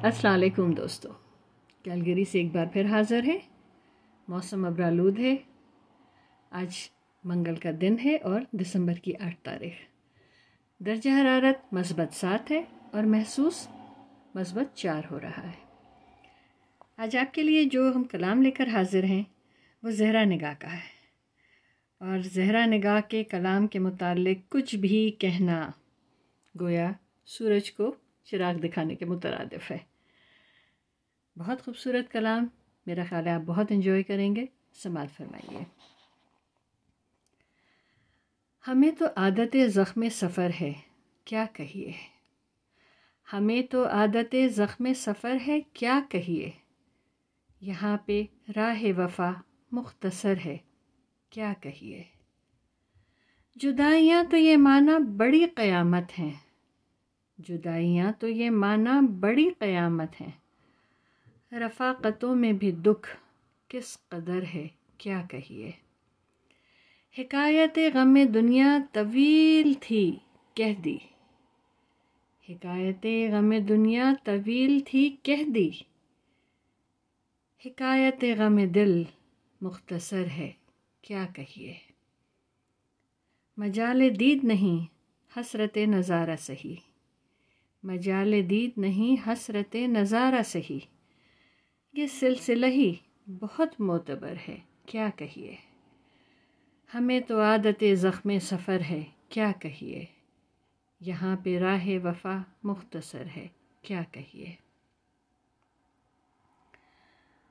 अस्सलाम वालेकुम दोस्तों, कैलगरी से एक बार फिर हाज़िर है। मौसम अबरालूद है। आज मंगल का दिन है और दिसंबर की 8 तारीख। दर्जा हरारत मस्बत 7 है और महसूस मस्बत 4 हो रहा है। आज आपके लिए जो हम कलाम लेकर हाज़िर हैं वो ज़हरा निगाह का है, और ज़हरा निगाह के कलाम के मुताल्लिक़ कुछ भी कहना गोया सूरज को चिराग दिखाने के मुतरादिफ है। बहुत खूबसूरत कलाम, मेरा ख्याल है आप बहुत एंजॉय करेंगे। समाअत फरमाइए। हमें तो आदत ज़ख्म सफ़र है क्या कहिए, हमें तो आदत ज़ख्म सफ़र है क्या कहिए, यहाँ पे राह वफ़ा मुख्तसर है क्या कहिए। जुदाइयाँ तो ये माना बड़ी क़यामत हैं, जुदाइयाँ तो ये माना बड़ी क़यामत हैं, रफ़ाक़तों में भी दुख किस कदर है क्या कहिए। हिकायत ग़म दुनिया तवील थी कह दी, हिकायत ग़म दुनिया तवील थी कह दी, हिकायत ग़म दिल मुख्तसर है क्या कहिए। मजाल दीद नहीं हसरत नज़ारा सही, मजाल दीद नहीं हसरत नज़ारा सही, ये सिलसिला ही बहुत मोतबर है क्या कहिए। हमें तो आदत ज़ख्म सफ़र है क्या कहिए, यहाँ पे राह वफ़ा मुख्तसर है क्या कहिए।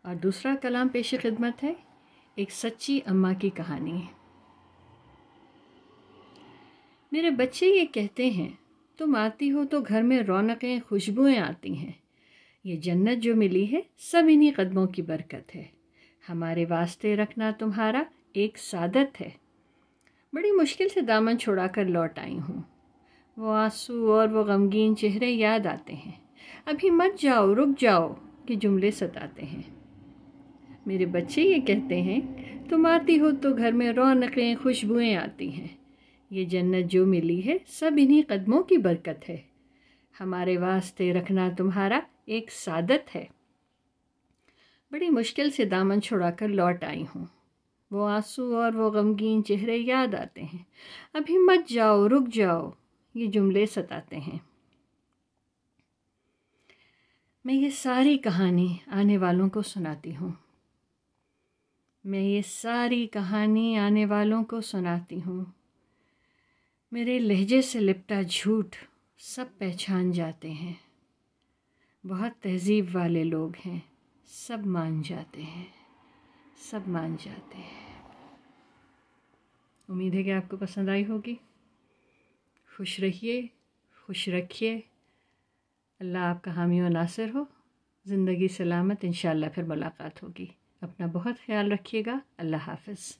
और दूसरा कलाम पेश खिदमत है, एक सच्ची अम्मा की कहानी है। मेरे बच्चे ये कहते हैं, तुम आती हो तो घर में रौनकें खुशबुएं आती हैं, ये जन्नत जो मिली है सब इन्हीं कदमों की बरकत है, हमारे वास्ते रखना तुम्हारा एक सादत है। बड़ी मुश्किल से दामन छुड़ा कर लौट आई हूँ, वो आंसू और वो गमगीन चेहरे याद आते हैं, अभी मत जाओ रुक जाओ के जुमले सताते हैं। मेरे बच्चे ये कहते हैं, तुम आती हो तो घर में रौनकें खुशबुएं आती हैं, ये जन्नत जो मिली है सब इन्हीं कदमों की बरकत है, हमारे वास्ते रखना तुम्हारा एक सादत है। बड़ी मुश्किल से दामन छुड़ाकर लौट आई हूँ, वो आंसू और वो गमगीन चेहरे याद आते हैं, अभी मत जाओ रुक जाओ ये जुमले सताते हैं। मैं ये सारी कहानी आने वालों को सुनाती हूँ, मैं ये सारी कहानी आने वालों को सुनाती हूँ, मेरे लहजे से लिपटा झूठ सब पहचान जाते हैं, बहुत तहज़ीब वाले लोग हैं सब मान जाते हैं, सब मान जाते हैं। उम्मीद है कि आपको पसंद आई होगी। खुश रहिए, खुश रखिए, अल्लाह आपका हामी व नासिर हो। ज़िंदगी सलामत, इंशाअल्लाह फिर मुलाकात होगी। अपना बहुत ख्याल रखिएगा। अल्लाह हाफ़िज़।